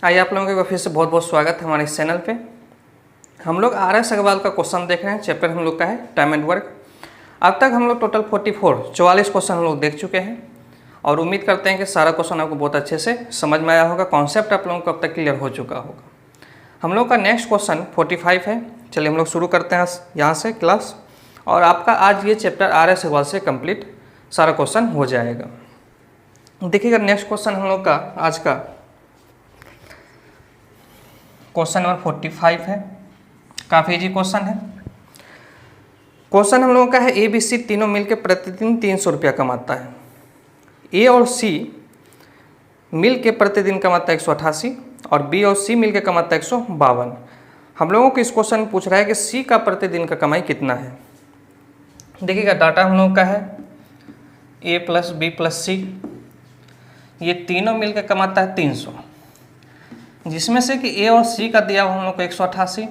आइए आप लोगों का फिर से बहुत बहुत स्वागत है हमारे इस चैनल पे। हम लोग RS अग्रवाल का क्वेश्चन देख रहे हैं। चैप्टर हम लोग का है टाइम एंड वर्क। अब तक हम लोग टोटल 44 क्वेश्चन हम लोग देख चुके हैं और उम्मीद करते हैं कि सारा क्वेश्चन आपको बहुत अच्छे से समझ में आया होगा, कॉन्सेप्ट आप लोगों को अब तक क्लियर हो चुका होगा। हम लोग का नेक्स्ट क्वेश्चन 45 है। चलिए हम लोग शुरू करते हैं यहाँ से क्लास, और आपका आज ये चैप्टर RS अग्रवाल से कंप्लीट सारा क्वेश्चन हो जाएगा। देखिएगा नेक्स्ट क्वेश्चन हम लोग का आज का क्वेश्चन नंबर 45 है। काफ़ी इजी क्वेश्चन है। क्वेश्चन हम लोगों का है ए बी सी तीनों मिलकर प्रतिदिन 300 रुपया कमाता है। ए और सी मिल के प्रतिदिन कमाता है 188 और बी और सी मिल के कमाता है 152। हम लोगों को इस क्वेश्चन में पूछ रहा है कि सी का प्रतिदिन का कमाई कितना है। देखिएगा डाटा हम लोगों का है ए प्लस बी प्लस सी, ये तीनों मिलकर कमाता है 300, जिसमें से कि ए और सी का दिया हुआ हम लोग को 188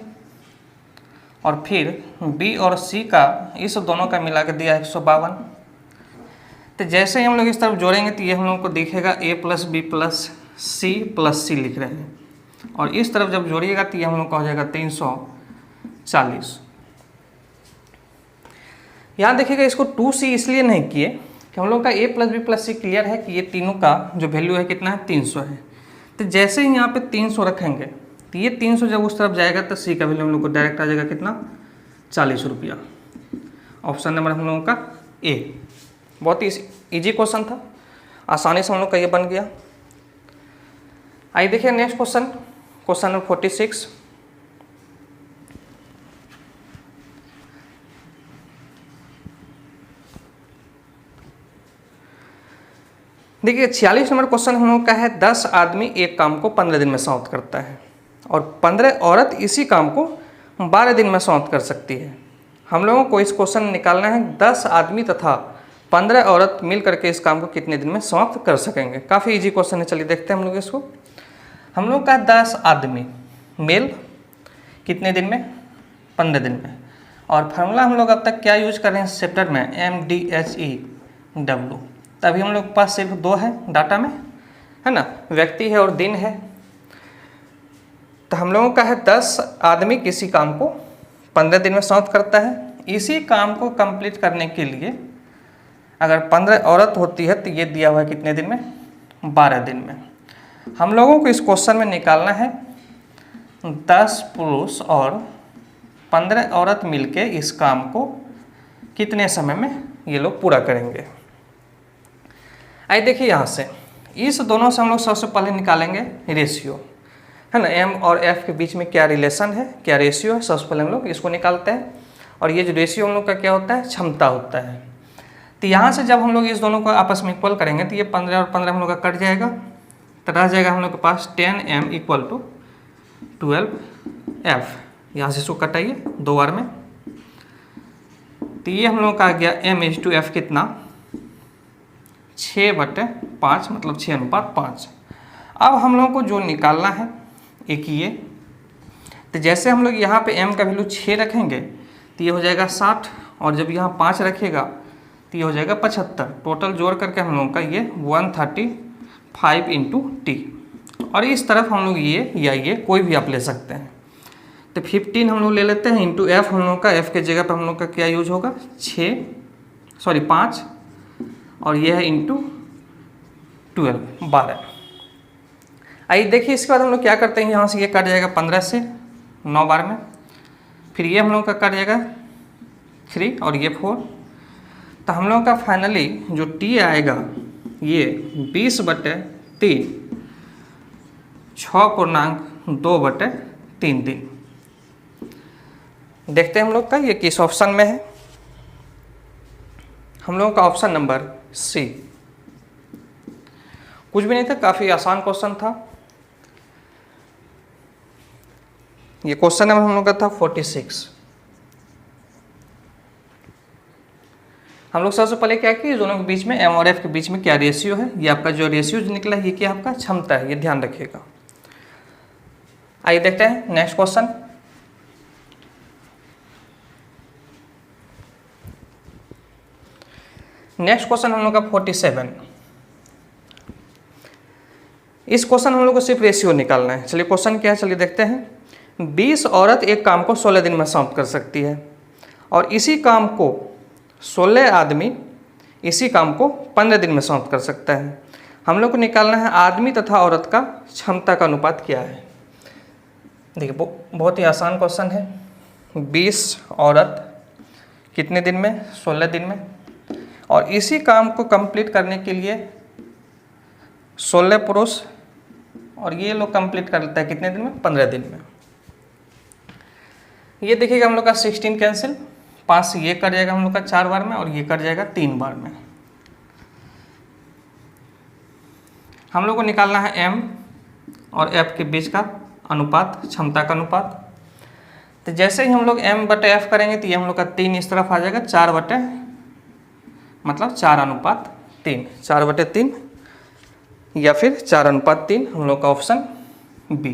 और फिर बी और सी का इस दोनों का मिला के दिया 152। तो जैसे ही हम लोग इस तरफ जोड़ेंगे तो ये हम लोग को दिखेगा ए प्लस बी प्लस सी लिख रहे हैं, और इस तरफ जब जोड़िएगा तो ये हम लोग का हो जाएगा 340। यहाँ देखिएगा इसको 2C इसलिए नहीं किए कि हम लोग का ए प्लस बी प्लस सी क्लियर है कि ये तीनों का जो वैल्यू है कितना है 300 है। तो जैसे ही यहाँ पे 300 रखेंगे तो ये 300 जब उस तरफ जाएगा तो सी का वैल्यू हम लोग को डायरेक्ट आ जाएगा कितना 40 रुपया। ऑप्शन नंबर हम लोगों का ए। बहुत ही ईजी क्वेश्चन था, आसानी से हम लोग का ये बन गया। आइए देखिए नेक्स्ट क्वेश्चन, क्वेश्चन नंबर 46। देखिए 46 नंबर क्वेश्चन हम लोग का है 10 आदमी एक काम को 15 दिन में समाप्त करता है और 15 औरत इसी काम को 12 दिन में समाप्त कर सकती है। हम लोगों को इस क्वेश्चन में निकालना है 10 आदमी तथा 15 औरत मिल करके इस काम को कितने दिन में समाप्त कर सकेंगे। काफ़ी इजी क्वेश्चन है, चलिए देखते हैं हम लोग इसको। हम लोग का 10 आदमी मेल कितने दिन में 15 दिन में, और फार्मूला हम लोग अब तक क्या यूज कर रहे हैं चैप्टर में MDHEW। तभी हम लोग के पास सिर्फ 2 है डाटा में, है ना, व्यक्ति है और दिन है। तो हम लोगों का है 10 आदमी किसी काम को 15 दिन में समाप्त करता है। इसी काम को कंप्लीट करने के लिए अगर 15 औरत होती है तो ये दिया हुआ है कितने दिन में 12 दिन में। हम लोगों को इस क्वेश्चन में निकालना है 10 पुरुष और 15 औरत मिलके इस काम को कितने समय में ये लोग पूरा करेंगे। आइए देखिए यहाँ से इस दोनों से हम लोग सबसे पहले निकालेंगे रेशियो, है ना, एम और एफ के बीच में क्या रिलेशन है, क्या रेशियो है। सबसे पहले हम लोग इसको निकालते हैं, और ये जो रेशियो हम लोग का क्या होता है, क्षमता होता है। तो यहाँ से जब हम लोग इस दोनों को आपस में इक्वल करेंगे तो ये 15 और 15 हम लोग का कट जाएगा, तो रह जाएगा हम लोग के पास 10m = 12f। यहाँ से इसको कटाइए 2 बार में, तो ये हम लोग का आ गया m/f कितना 6/5, मतलब 6:5। अब हम लोगों को जो निकालना है एक ये, तो जैसे हम लोग यहाँ पे m का वैल्यू 6 रखेंगे तो ये हो जाएगा 60, और जब यहाँ 5 रखेगा तो ये हो जाएगा 75। टोटल जोड़ करके हम लोगों का ये 135 × t, और इस तरफ हम लोग ये या ये कोई भी आप ले सकते हैं। तो 15 हम लोग ले लेते हैं इंटू f। हम लोग का f के जगह पर हम लोग का क्या यूज होगा 5, और ये है इंटू 12। आइए देखिए इसके बाद हम लोग क्या करते हैं, यहाँ से ये कट जाएगा 15 से 9 बार में, फिर ये हम लोग का कट जाएगा 3 और ये 4। तो हम लोग का फाइनली जो t आएगा ये 20/3 6.2/3 दिन। देखते हैं हम लोग का ये किस ऑप्शन में है। हम लोगों का ऑप्शन नंबर सी। कुछ भी नहीं था, काफ़ी आसान क्वेश्चन था। ये क्वेश्चन नंबर हम लोग का था 46। हम लोग सबसे पहले क्या किए, दोनों के बीच में m और f के बीच में क्या रेशियो है। ये आपका जो रेशियो निकला है ये क्या आपका क्षमता है, ये ध्यान रखिएगा। आइए देखते हैं नेक्स्ट क्वेश्चन। नेक्स्ट क्वेश्चन हम लोग का 47। इस क्वेश्चन हम लोग को सिर्फ रेशियो निकालना है। चलिए क्वेश्चन क्या है, चलिए देखते हैं। 20 औरत एक काम को 16 दिन में समाप्त कर सकती है और इसी काम को 16 आदमी इसी काम को 15 दिन में समाप्त कर सकता है। हम लोग को निकालना है आदमी तथा औरत का क्षमता का अनुपात क्या है। देखिए बहुत ही आसान क्वेश्चन है। 20 औरत कितने दिन में, 16 दिन में, और इसी काम को कंप्लीट करने के लिए 16 पुरुष और ये लोग कंप्लीट कर लेता है कितने दिन में, 15 दिन में। ये देखिएगा हम लोग का 16 कैंसिल, 5 से ये कट जाएगा हम लोग का 4 बार में और ये कट जाएगा 3 बार में। हम लोग को निकालना है m और f के बीच का अनुपात, क्षमता का अनुपात। तो जैसे ही हम लोग m/f करेंगे तो ये हम लोग का 3 इस तरफ आ जाएगा, 4/3, 4/3 या फिर 4/3 हम लोग का ऑप्शन बी।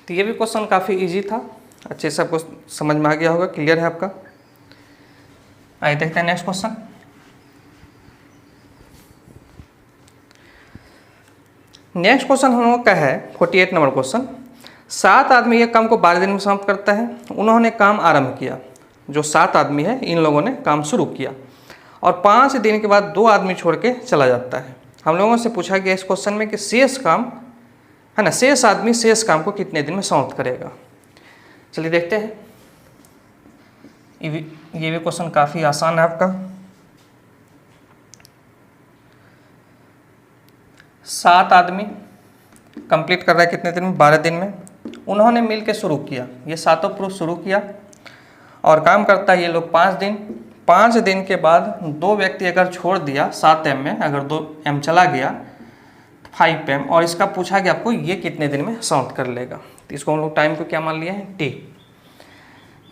तो ये भी क्वेश्चन काफ़ी इजी था, अच्छे से आपको समझ में आ गया होगा, क्लियर है आपका। आइए देखते हैं नेक्स्ट क्वेश्चन। नेक्स्ट क्वेश्चन हम लोग का है 48 नंबर क्वेश्चन। 7 आदमी एक काम को 12 दिन में समाप्त करता है। उन्होंने काम आरंभ किया, जो 7 आदमी है इन लोगों ने काम शुरू किया और 5 दिन के बाद 2 आदमी छोड़ के चला जाता है। हम लोगों से पूछा गया इस क्वेश्चन में कि शेष काम है ना, शेष आदमी शेष काम को कितने दिन में समाप्त करेगा। चलिए देखते हैं। ये भी क्वेश्चन काफ़ी आसान है आपका। 7 आदमी कंप्लीट कर रहा है कितने दिन में, 12 दिन में। उन्होंने मिल के शुरू किया, ये 7 पुरुष शुरू किया और काम करता है ये लोग 5 दिन। 5 दिन के बाद 2 व्यक्ति अगर छोड़ दिया 7m में, अगर 2m चला गया 5m, और इसका पूछा कि आपको ये कितने दिन में समाप्त कर लेगा। तो इसको हम लोग टाइम को क्या मान लिया है, t।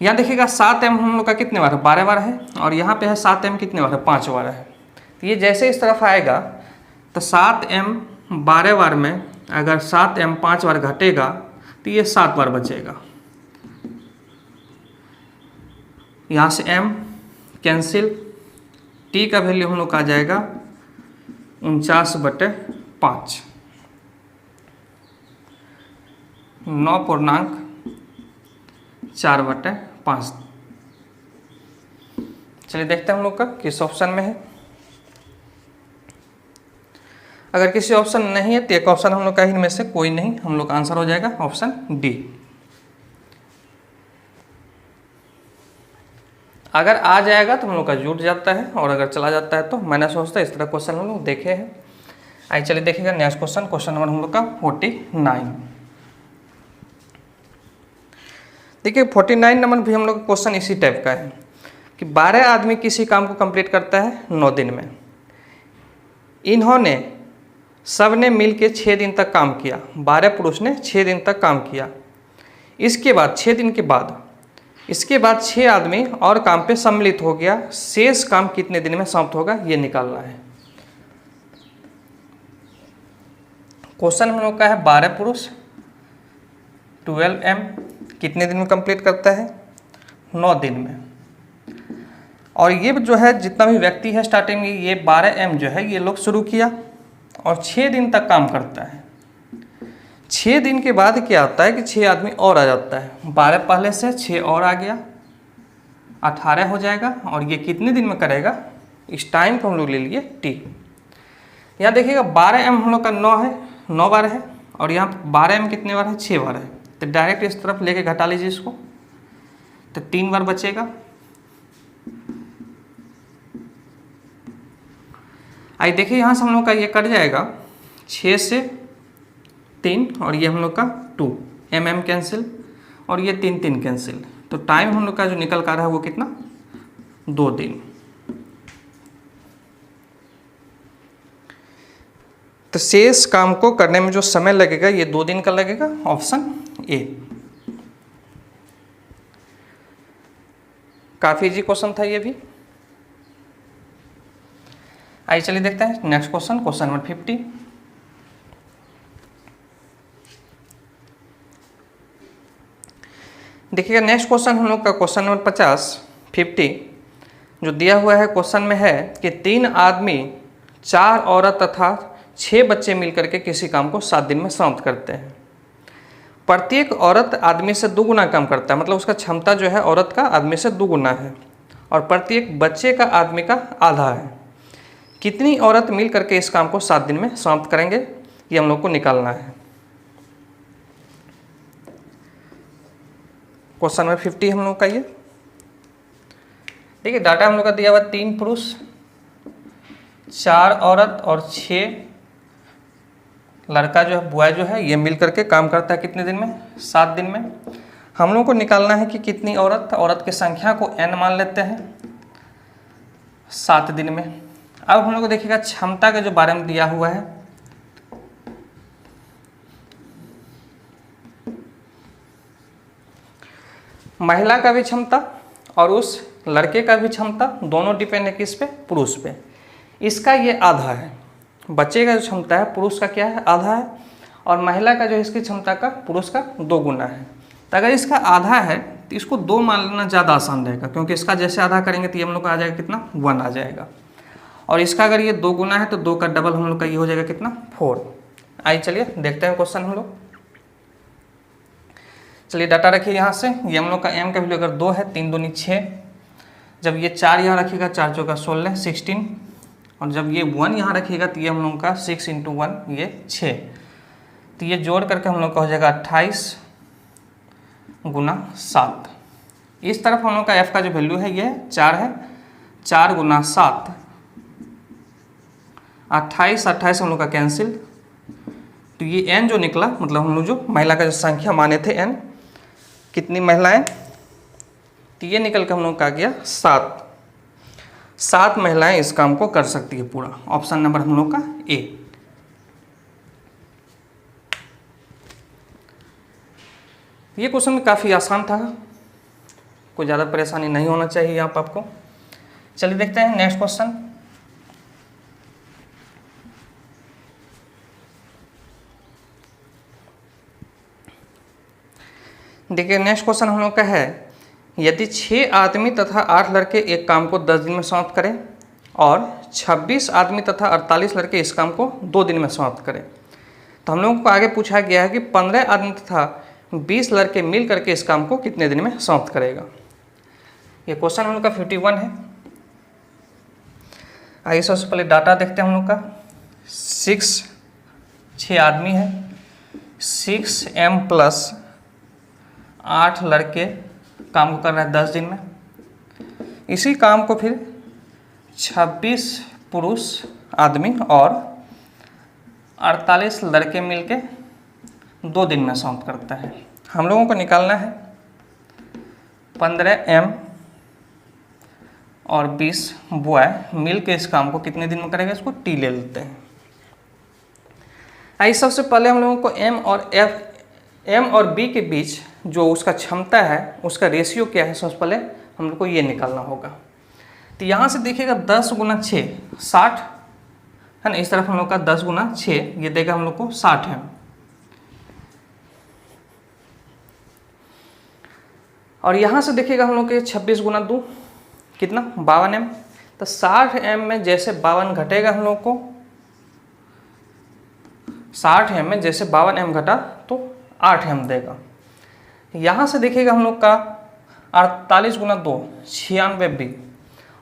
यहाँ देखिएगा 7m हम लोग का कितने बार है, 12 बार है, और यहाँ पे है 7m कितने बार है, 5 बार है। तो ये जैसे इस तरफ आएगा तो 7m 12 बार में अगर 7m 5 बार घटेगा तो ये 7 बार बचेगा। यहाँ से m कैंसिल, t का वैल्यू हम लोग का आ जाएगा 49/5, 9.4/5। चलिए देखते हैं हम लोग का किस ऑप्शन में है। अगर किसी ऑप्शन नहीं है तो एक ऑप्शन हम लोग का इनमें से कोई नहीं, हम लोग का आंसर हो जाएगा ऑप्शन डी। अगर आ जाएगा तो हम लोग का जुट जाता है और अगर चला जाता है तो मैंने सोचता है। इस तरह क्वेश्चन हम लोग देखे हैं। आइए चलिए देखिएगा नेक्स्ट क्वेश्चन, क्वेश्चन नंबर हम लोग का 49। देखिए 49 नंबर भी हम लोग का क्वेश्चन इसी टाइप का है कि 12 आदमी किसी काम को कंप्लीट करता है 9 दिन में। इन्होंने सब ने मिल के 6 दिन तक काम किया, 12 पुरुष ने 6 दिन तक काम किया। इसके बाद 6 दिन के बाद इसके बाद 6 आदमी और काम पे सम्मिलित हो गया। शेष काम कितने दिन में समाप्त होगा ये निकालना है। क्वेश्चन हम लोग का है 12 पुरुष 12m कितने दिन में कंप्लीट करता है, 9 दिन में। और ये जो है जितना भी व्यक्ति है स्टार्टिंग में ये 12m जो है ये लोग शुरू किया और 6 दिन तक काम करता है। 6 दिन के बाद क्या आता है कि 6 आदमी और आ जाता है। 12 पहले से 6 और आ गया, 18 हो जाएगा। और ये कितने दिन में करेगा, इस टाइम को हम लोग ले लिए t। यहाँ देखिएगा 12m हम लोग का 9 है, 9 बार है, और यहाँ 12m कितने बार है, 6 बार है। तो डायरेक्ट इस तरफ लेके घटा लीजिए इसको, तो 3 बार बचेगा। आइए देखिए यहाँ से हम लोग का ये कट जाएगा 6 से 3 और ये हम लोग का 2 mm कैंसिल और ये 3 कैंसिल। तो टाइम हम लोग का जो निकल कर रहा है वो कितना, 2 दिन। तो शेष काम को करने में जो समय लगेगा ये 2 दिन का लगेगा, ऑप्शन ए। काफी इजी क्वेश्चन था ये भी। आइए चलिए देखते हैं नेक्स्ट क्वेश्चन, क्वेश्चन नंबर 50। देखिएगा नेक्स्ट क्वेश्चन हम लोग का क्वेश्चन नंबर 50। जो दिया हुआ है क्वेश्चन में है कि 3 आदमी 4 औरत तथा 6 बच्चे मिलकर के किसी काम को 7 दिन में समाप्त करते हैं। प्रत्येक औरत आदमी से 2 गुना काम करता है, मतलब उसका क्षमता जो है औरत का आदमी से 2 गुना है, और प्रत्येक बच्चे का आदमी का आधा है। कितनी औरत मिल करके इस काम को 7 दिन में समाप्त करेंगे, ये हम लोग को निकालना है। क्वेश्चन नंबर 50 हम लोग का ये देखिए, डाटा हम लोग का दिया हुआ 3 पुरुष 4 औरत और 6 लड़का जो है, बॉय जो है, ये मिल करके काम करता है कितने दिन में, 7 दिन में। हम लोग को निकालना है कि कितनी औरत की संख्या को n मान लेते हैं 7 दिन में। अब हम लोग को देखिएगा क्षमता के जो बारे में दिया हुआ है, महिला का भी क्षमता और उस लड़के का भी क्षमता दोनों डिपेंड है किस पे, पुरुष पे। इसका ये आधा है, बच्चे का जो क्षमता है पुरुष का क्या है, आधा है, और महिला का जो इसकी क्षमता का पुरुष का 2 गुना है। तो अगर इसका आधा है तो इसको 2 मान लेना ज़्यादा आसान रहेगा, क्योंकि इसका जैसे आधा करेंगे तो ये हम लोग का आ जाएगा कितना, 1 आ जाएगा। और इसका अगर ये 2 गुना है तो 2 का डबल हम लोग का ये हो जाएगा कितना, 4। आइए चलिए देखते हैं क्वेश्चन हम लोग। चलिए डाटा रखिए यहाँ से, ये हम लोग का m का वैल्यू अगर 2 है, 3 दूनी 6, जब ये 4 यहाँ रखिएगा 4 चौका 16 16, और जब ये 1 यहाँ रखिएगा तो ये हम लोग का 6 × 1 ये 6, तो ये जोड़ करके हम लोग का हो जाएगा 28 × 7। इस तरफ हम लोग का f का जो वैल्यू है ये 4 है, 4 × 7 28, 28 हम लोग का कैंसिल, तो ये n जो निकला, मतलब हम लोग जो महिला का जो संख्या माने थे n, कितनी महिलाएं, तो ये निकल के हम लोग का गया 7 महिलाएं इस काम को कर सकती है पूरा। ऑप्शन नंबर हम लोग का ए। ये क्वेश्चन काफ़ी आसान था, कोई ज़्यादा परेशानी नहीं होना चाहिए यहाँ पर आपको। चलिए देखते हैं नेक्स्ट क्वेश्चन। देखिए नेक्स्ट क्वेश्चन हम लोग का है, यदि 6 आदमी तथा 8 लड़के एक काम को 10 दिन में समाप्त करें और 26 आदमी तथा 48 लड़के इस काम को 2 दिन में समाप्त करें, तो हम लोगों को आगे पूछा गया है कि 15 आदमी तथा 20 लड़के मिल करके इस काम को कितने दिन में समाप्त करेगा। ये क्वेश्चन हम लोग का 51 है। आइए सबसे पहले डाटा देखते हैं हम लोग का। 6 आदमी है, 6m + 8 लड़के काम को कर रहे हैं 10 दिन में। इसी काम को फिर 26 पुरुष आदमी और 48 लड़के मिलके 2 दिन में समाप्त करता है। हम लोगों को निकालना है 15m और 20 बॉय मिल के इस काम को कितने दिन में करेगा, इसको t ले लेते हैं। आइए सबसे पहले हम लोगों को m और b के बीच जो उसका क्षमता है उसका रेशियो क्या है, सबसे पहले हम लोग को ये निकालना होगा। तो यहाँ से देखिएगा 10 × 6 60 है ना, इस तरफ हम लोग का 10 × 6 ये देगा हम लोग को 60 है, और यहाँ से देखिएगा हम लोग के 26 × 2 कितना 52m। तो 60m में जैसे 52 घटेगा हम लोग को, 60m में जैसे 52m घटा तो 8m देगा। यहाँ से देखिएगा हम लोग का 48 × 2 96b,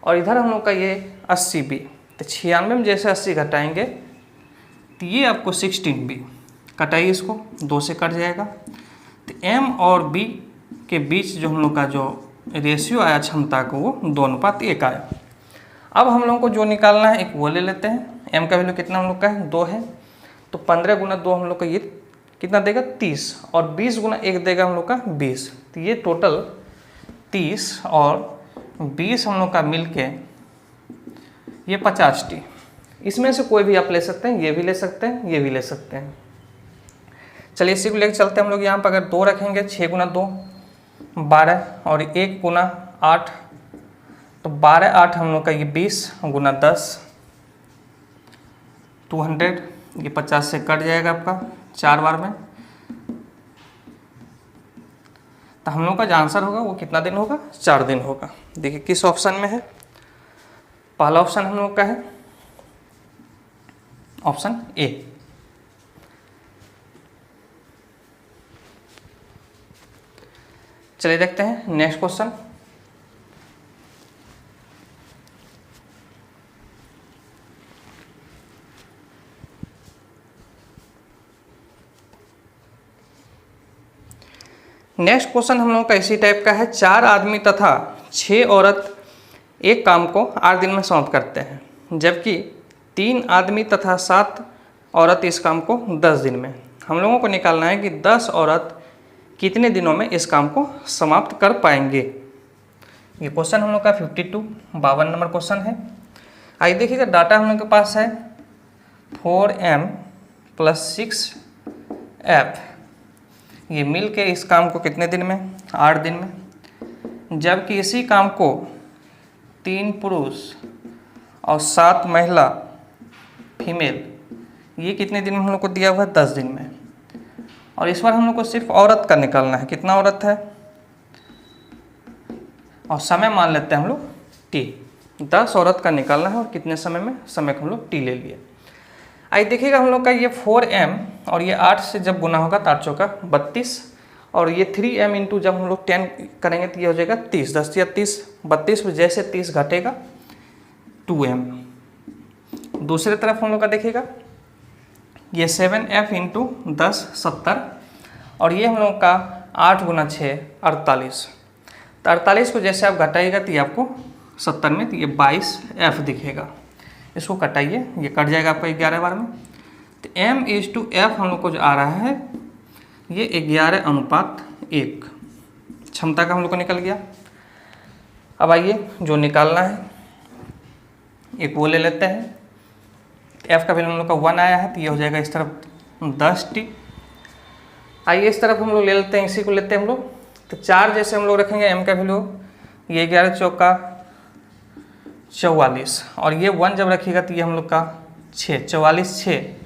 और इधर हम लोग का ये 80b। तो 96 में जैसे 80 घटाएंगे तो ये आपको 16b, कटाइए इसको 2 से कट जाएगा। तो m और b के बीच जो हम लोग का जो रेशियो आया क्षमता को वो 2:1 आया। अब हम लोगों को जो निकालना है एक वो ले लेते हैं। m का वैल्यू कितना हम लोग का है 2 है, तो 15 × 2 हम लोग का ये कितना देगा 30, और 20 × 1 देगा हम लोग का 20। तो ये टोटल 30 और 20 हम लोग का मिलके ये 50t। इसमें से कोई भी आप ले सकते हैं, ये भी ले सकते हैं, ये भी ले सकते हैं। चलिए इसी को लेकर चलते हैं हम लोग। यहाँ पर अगर 2 रखेंगे 6 × 2 12, और 1 × 8 तो 12 8 हम लोग का ये 20 × 10 200, ये 50 से कट जाएगा आपका 4 बार में। तो हम लोग का जो आंसर होगा वो कितना दिन होगा, 4 दिन होगा। देखिए किस ऑप्शन में है, पहला ऑप्शन हम लोग का है ऑप्शन ए। चलिए देखते हैं नेक्स्ट क्वेश्चन। नेक्स्ट क्वेश्चन हम लोगों का इसी टाइप का है। 4 आदमी तथा 6 औरत एक काम को 8 दिन में समाप्त करते हैं, जबकि 3 आदमी तथा 7 औरत इस काम को 10 दिन में। हम लोगों को निकालना है कि 10 औरत कितने दिनों में इस काम को समाप्त कर पाएंगे। ये क्वेश्चन हम लोग का 52 नंबर क्वेश्चन है। आइए देखिएगा, डाटा हम लोग के पास है 4m + 6f, ये मिल के इस काम को कितने दिन में, 8 दिन में। जबकि इसी काम को 3 पुरुष और 7 महिला फीमेल, ये कितने दिन में हम लोग को दिया हुआ है, 10 दिन में। और इस बार हम लोग को सिर्फ औरत का निकालना है, कितना औरत है, और समय मान लेते हैं हम लोग t। 10 औरत का निकालना है और कितने समय में, समय को हम लोग t ले लिए। आइए देखिएगा, हम लोग का ये 4m और ये 8 से जब गुना होगा तो 8 चौका 32, और ये 3m इंटू जब हम लोग 10 करेंगे तो ये हो जाएगा 30। 10 या 30, 32 में जैसे 30 घटेगा 2m। दूसरी तरफ हम लोग का देखिएगा, ये 7f इंटू 10 70, और ये हम लोग का 8 गुना 6 48। तो 48 को जैसे आप घटाइएगा तो ये आपको 70 में, तो ये 22f दिखेगा। इसको कटाइए, ये कट जाएगा आपका 11 बार में। तो m/f हम लोग को जो आ रहा है ये 11:1 क्षमता का हम लोग को निकल गया। अब आइए जो निकालना है एक वो ले लेते हैं। f का वैल्यू हम लोग का 1 आया है, तो ये हो जाएगा इस तरफ 10t। आइए इस तरफ हम लोग ले लेते हैं, इसी को लेते हैं हम लोग। तो 4 जैसे हम लोग रखेंगे m का वैल्यू, ये 11 चौका 44, और ये 1 जब रखिएगा तो ये हम लोग का 6, 44 6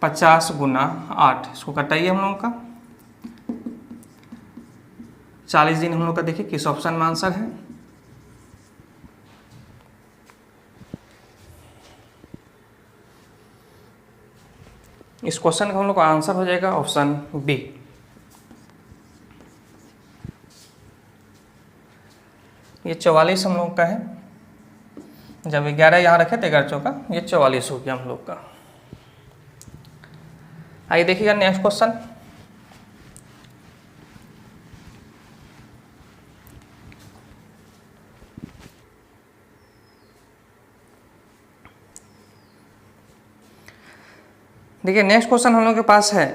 50 गुना 8, इसको कटाइए हम लोगों का 40 दिन हम लोग का। देखिए किस ऑप्शन में आंसर है, इस क्वेश्चन का हम लोग का आंसर हो जाएगा ऑप्शन बी। ये 44 हम लोग का है, जब 11 यहाँ रखे तो 11 चौका ये 44 हो गया हम लोग का। आइए देखिएगा नेक्स्ट क्वेश्चन। देखिए नेक्स्ट क्वेश्चन हम लोग के पास है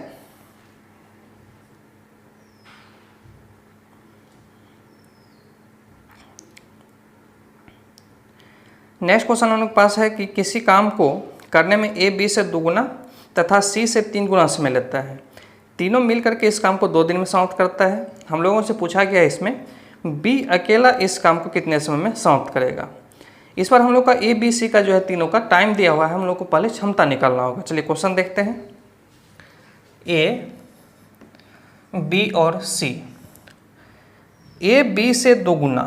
नेक्स्ट क्वेश्चन हम लोग के पास है कि किसी काम को करने में a b से 2 गुना तथा c से 3 गुना समय लेता है, तीनों मिल करके इस काम को 2 दिन में समाप्त करता है। हम लोगों से पूछा गया है इसमें b अकेला इस काम को कितने समय में समाप्त करेगा। इस बार हम लोग का a b c का जो है तीनों का टाइम दिया हुआ है, हम लोग को पहले क्षमता निकालना होगा। चलिए क्वेश्चन देखते हैं। a b और c, a b से 2 गुना,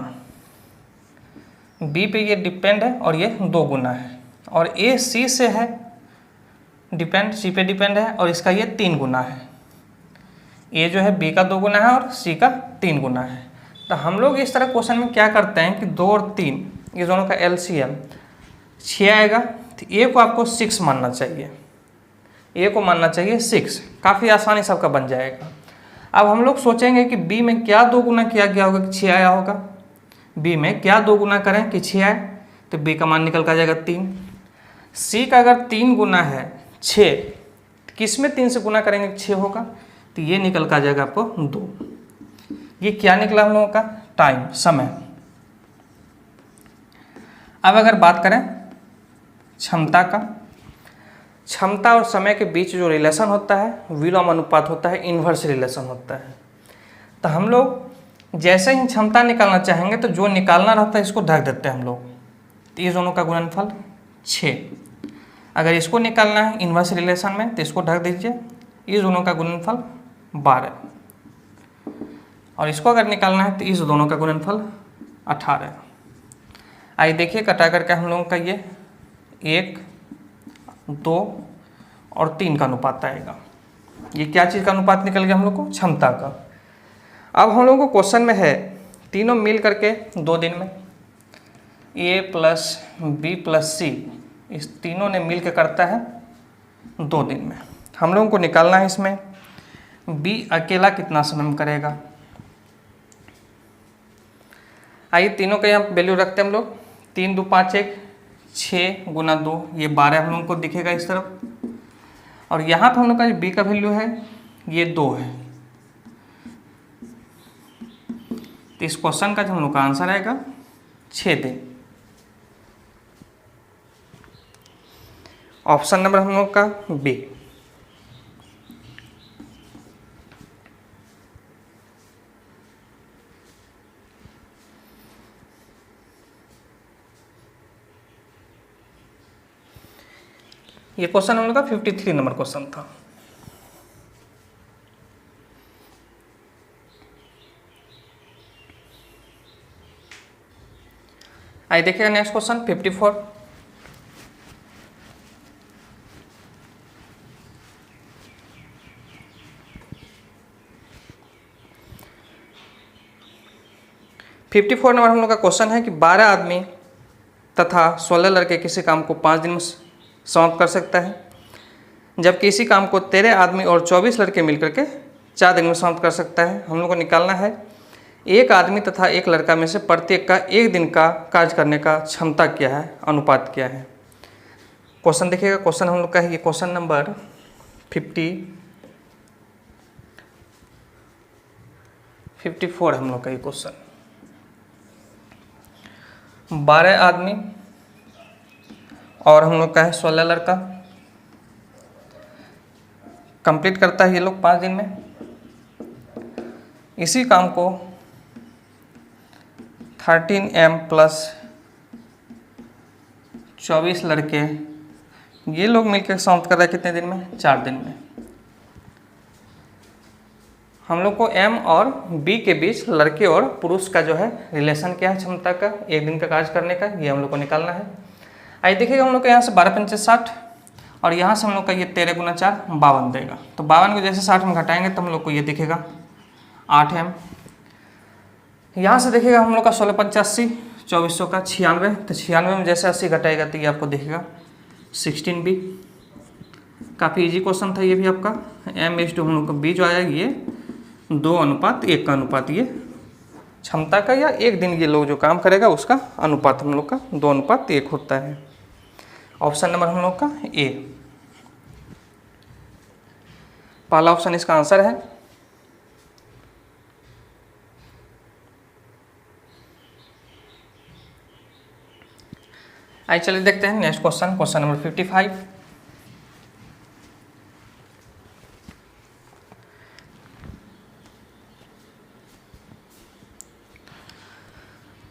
b पे ये डिपेंड है और ये 2 गुना है, और a c से है डिपेंड, c पे डिपेंड है और इसका ये 3 गुना है। a जो है b का 2 गुना है और c का 3 गुना है। तो हम लोग इस तरह क्वेश्चन में क्या करते हैं कि 2 और 3 ये दोनों का LCM 6 आएगा, तो a को आपको 6 मानना चाहिए, a को मानना चाहिए 6, काफ़ी आसानी सबका बन जाएगा। अब हम लोग सोचेंगे कि b में क्या 2 गुना किया गया होगा कि 6 आया होगा, b में क्या 2 गुना करें कि 6 आए, तो b का मान निकल कर जाएगा 3। c का अगर 3 गुना है 6, किस में 3 से गुना करेंगे 6 होगा, तो ये निकल कर जाएगा आपको 2। ये क्या निकला हम लोगों का, टाइम, समय। अब अगर बात करें क्षमता का, क्षमता और समय के बीच जो रिलेशन होता है विलोम अनुपात होता है, इन्वर्स रिलेशन होता है। तो हम लोग जैसे ही क्षमता निकालना चाहेंगे तो जो निकालना रहता है इसको ढक देते हैं हम लोग, तो ये दोनों का गुणनफल 6। अगर इसको निकालना है इन्वर्स रिलेशन में तो इसको ढक दीजिए, इस दोनों का गुणनफल 12, और इसको अगर निकालना है तो इस दोनों का गुणनफल 18। आइए देखिए कटा करके हम लोगों का ये 1, 2 और 3 का अनुपात आएगा। ये क्या चीज़ का अनुपात निकल गया हम लोग को? क्षमता का। अब हम लोगों को क्वेश्चन में है तीनों मिल करके 2 दिन में A plus B plus C, इस तीनों ने मिल के करता है 2 दिन में। हम लोगों को निकालना है इसमें B अकेला कितना समय में करेगा। आइए तीनों का यहाँ वैल्यू रखते हैं हम लोग। 3 2 5 1 6 गुना 2, ये 12 हम लोगों को दिखेगा इस तरफ। और यहाँ पर हम लोग का जो B का वैल्यू है ये 2 है। तो इस क्वेश्चन का जो हम लोग का आंसर आएगा 6 दिन। ऑप्शन नंबर हम लोग का बी। ये क्वेश्चन हम लोग का 53 नंबर क्वेश्चन था। आइए देखिएगा नेक्स्ट क्वेश्चन 54। नंबर हम लोग का क्वेश्चन है कि 12 आदमी तथा 16 लड़के किसी काम को 5 दिन में समाप्त कर सकता है, जबकि इसी काम को 13 आदमी और 24 लड़के मिलकर के 4 दिन में समाप्त कर सकता है। हम लोग को निकालना है एक आदमी तथा एक लड़का में से प्रत्येक का 1 दिन का कार्य करने का क्षमता क्या है, अनुपात क्या है। क्वेश्चन देखिएगा, क्वेश्चन हम लोग का है ये क्वेश्चन नंबर 54 हम लोग का ये क्वेश्चन। 12 आदमी और हम लोग का है 16 लड़का, कंप्लीट करता है ये लोग 5 दिन में। इसी काम को 13M प्लस 24 लड़के ये लोग मिलकर समाप्त कर रहे हैं कितने दिन में? 4 दिन में। हम लोग को M और B के बीच लड़के और पुरुष का जो है रिलेशन क्या है क्षमता का, 1 दिन का कार्य करने का, ये हम लोग को निकालना है। आइए देखिएगा हम लोग का यहाँ से 12 पंचे 60 और यहाँ से हम लोग का ये 13 गुना 4 52 देगा। तो 52 को जैसे 60 में घटाएंगे तो हम लोग को ये दिखेगा 8M। यहाँ से देखिएगा हम लोग का 16 पंचे 80, 2400 का 96, तो 96 में जैसे 80 घटाएगा तो ये आपको दिखेगा 16B। काफ़ी इजी क्वेश्चन था ये भी आपका। M/2 हम लोग का B जो आया ये 2:1 का अनुपात, ये क्षमता का या 1 दिन ये लोग जो काम करेगा उसका अनुपात हम लोग का 2:1 होता है। ऑप्शन नंबर हम लोग का ए, पहला ऑप्शन इसका आंसर है। आइए चलिए देखते हैं नेक्स्ट क्वेश्चन, क्वेश्चन नंबर 55।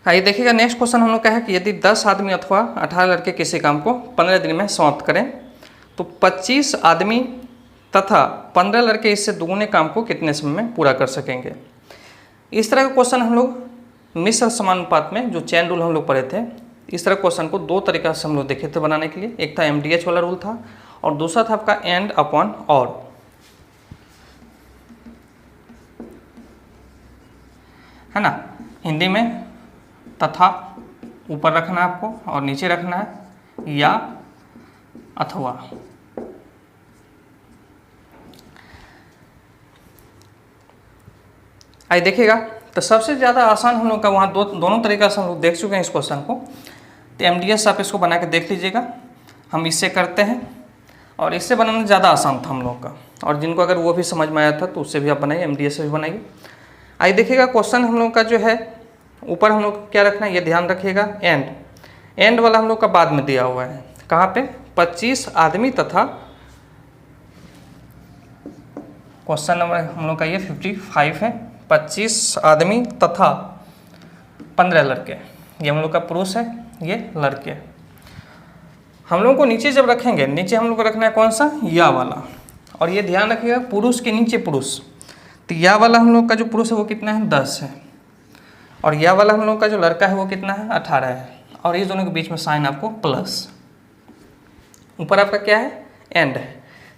आइए देखिएगा नेक्स्ट क्वेश्चन हम लोग का है कि यदि 10 आदमी अथवा 18 लड़के किसी काम को 15 दिन में समाप्त करें तो 25 आदमी तथा 15 लड़के इससे दुगुने काम को कितने समय में पूरा कर सकेंगे। इस तरह का क्वेश्चन हम लोग मिश्र समानुपात में जो चेन रूल हम लोग पढ़े थे, इस तरह क्वेश्चन को 2 तरीका से हम लोग देखे थे बनाने के लिए। एक था MDH वाला रूल था और दूसरा था आपका एंड अपॉन और, है ना। हिंदी में तथा ऊपर रखना है आपको और नीचे रखना है या अथवा। आइए देखिएगा, तो सबसे ज़्यादा आसान हम लोग का वहाँ दोनों तरीका से हम लोग देख चुके हैं इस क्वेश्चन को। तो MDS आप इसको बना के देख लीजिएगा, हम इससे करते हैं और इससे बनाना ज़्यादा आसान था हम लोग का। और जिनको अगर वो भी समझ में आया था तो उससे भी आप बनाइए, MDS से भी बनाइए। आइए देखिएगा क्वेश्चन हम लोग का जो है ऊपर हम लोग क्या रखना है, ये ध्यान रखिएगा। एंड वाला हम लोग का बाद में दिया हुआ है, कहाँ पे? 25 आदमी तथा, क्वेश्चन नंबर हम लोग का ये 55 है। 25 आदमी तथा 15 लड़के, ये हम लोग का पुरुष है, ये लड़के। हम लोग को नीचे जब रखेंगे, नीचे हम लोग को रखना है कौन सा? या वाला। और ये ध्यान रखिएगा पुरुष के नीचे पुरुष, तो या वाला हम लोग का जो पुरुष है वो कितना है? 10 है। और यह वाला हम लोग का जो लड़का है वो कितना है? 18 है। और इस दोनों के बीच में साइन आपको प्लस। ऊपर आपका क्या है, एंड है,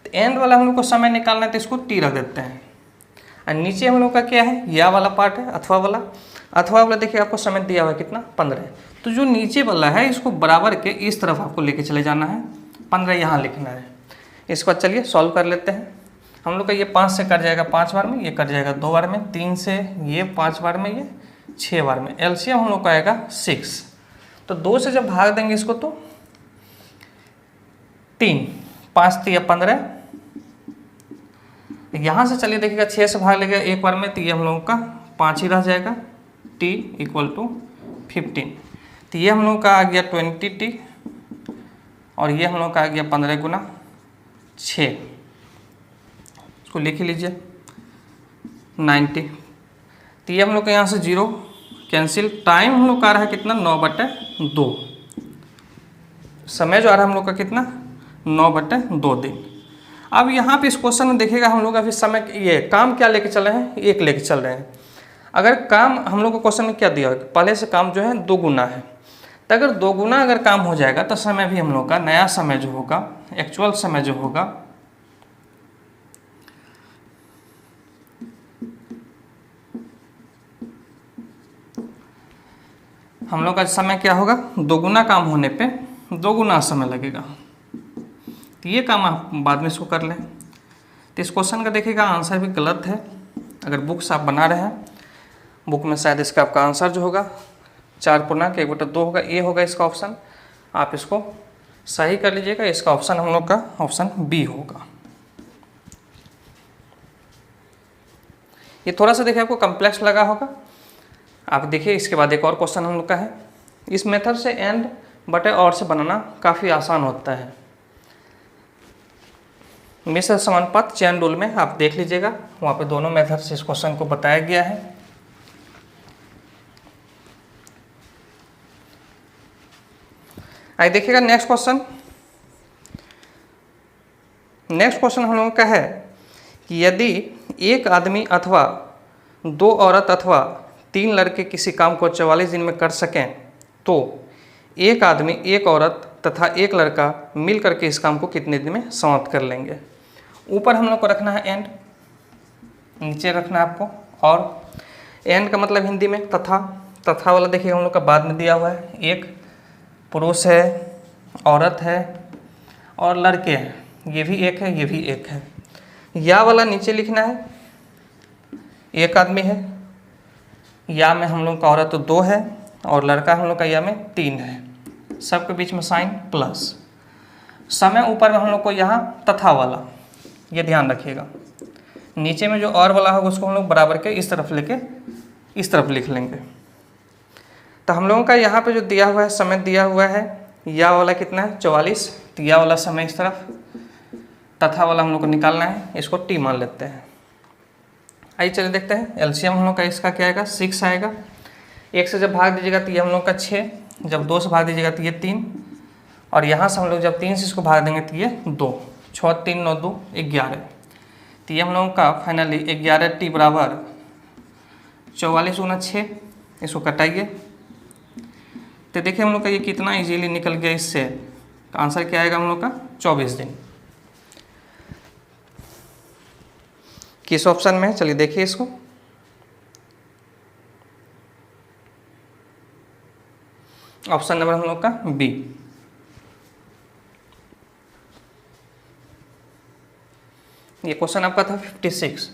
तो एंड वाला हम लोग को समय निकालना है तो इसको टी रख देते हैं। और नीचे हम लोग का क्या है, या वाला पार्ट है, अथवा वाला। अथवा वाला देखिए आपको समय दिया हुआ है कितना, 15। तो जो नीचे वाला है इसको बराबर के इस तरफ आपको लेके चले जाना है, 15 यहाँ लिखना है। इसके बाद चलिए सॉल्व कर लेते हैं। हम लोग का ये 5 से कट जाएगा 5 बार में, ये कट जाएगा 2 बार में, 3 से ये 5 बार में, ये 6 बार में। एलसीएम हम लोग का आएगा 6। तो 2 से जब भाग देंगे इसको तो 3, 5 3 15। यहाँ से चलिए देखिएगा 6 से भाग लेगा एक बार में, तो ये हम लोगों का 5 ही रह जाएगा। t equal to 15। तो ये हम लोग का आ गया 20t, और ये हम लोग का आ गया 15 गुना 6, इसको लिख ही लीजिए 90। तो ये हम लोग का यहाँ से 0 कैंसिल। टाइम हम लोग का आ रहा है कितना, 9/2। समय जो आ रहा है हम लोग का कितना, 9/2 दिन। अब यहाँ पे इस क्वेश्चन में देखिएगा हम लोग अभी समय, ये काम क्या लेके चल रहे हैं, 1 लेके चल रहे हैं। अगर काम हम लोग को क्वेश्चन में क्या दिया है, पहले से काम जो है 2 गुना है, तो अगर 2 गुना अगर काम हो जाएगा तो समय भी हम लोग का, नया समय जो होगा, एक्चुअल समय जो होगा, हम लोग का समय क्या होगा, 2 गुना काम होने पे 2 गुना समय लगेगा। तो ये काम आप बाद में इसको कर लें। तो इस क्वेश्चन का देखिएगा आंसर भी गलत है। अगर बुक्स आप बना रहे हैं, बुक में शायद इसका आपका आंसर जो होगा 4/1/2 होगा, ये होगा इसका ऑप्शन। आप इसको सही कर लीजिएगा। इसका ऑप्शन हम लोग का ऑप्शन बी होगा। ये थोड़ा सा देखिए आपको कम्प्लेक्स लगा होगा। आप देखिए इसके बाद एक और क्वेश्चन हम लोग का है। इस मेथड से एंड बटे और से बनाना काफ़ी आसान होता है। मिश्र समानुपात चेन रूल में आप देख लीजिएगा, वहाँ पे दोनों मेथड से इस क्वेश्चन को बताया गया है। आइए देखिएगा नेक्स्ट क्वेश्चन। नेक्स्ट क्वेश्चन हम लोगों का है कि यदि एक आदमी अथवा 2 औरत अथवा 3 लड़के किसी काम को 44 दिन में कर सकें, तो एक आदमी, एक औरत तथा एक लड़का मिल करके इस काम को कितने दिन में समाप्त कर लेंगे। ऊपर हम लोग को रखना है एंड, नीचे रखना है आपको और। एंड का मतलब हिंदी में तथा। तथा वाला देखिए हम लोग का बाद में दिया हुआ है। एक पुरुष है, औरत है और लड़के हैं, ये भी एक है, ये भी एक है। या वाला नीचे लिखना है, एक आदमी है, या में हम लोग का औरत तो 2 है और लड़का हम लोग का या में 3 है। सबके बीच में साइन प्लस। समय ऊपर में हम लोग को यहाँ तथा वाला, ये ध्यान रखिएगा। नीचे में जो और वाला होगा उसको हम लोग बराबर के इस तरफ लेके इस तरफ लिख लेंगे। तो हम लोगों का यहाँ पे जो दिया हुआ है, समय दिया हुआ है, या वाला कितना है 44, तो या वाला समय इस तरफ, तथा वाला हम लोग को निकालना है, इसको टी मान लेते हैं। आइए चलिए देखते हैं एलसीएम हम लोग का इसका क्या आएगा, 6 आएगा। 1 से जब भाग दीजिएगा तो ये हम लोग का 6, जब 2 से भाग दीजिएगा तो ये 3, और यहाँ से हम लोग जब 3 से इसको भाग देंगे तो ये 2, 6 3 9 2 11। तो ये हम लोगों का फाइनली 11t बराबर 44 गुना 6। इसको कटाइए तो देखिए हम लोग का ये कितना इजीली निकल गया। इससे आंसर क्या आएगा हम लोग का 24 दिन। किस ऑप्शन में है चलिए देखिए इसको। ऑप्शन नंबर हम लोग का बी। ये क्वेश्चन आपका था 56।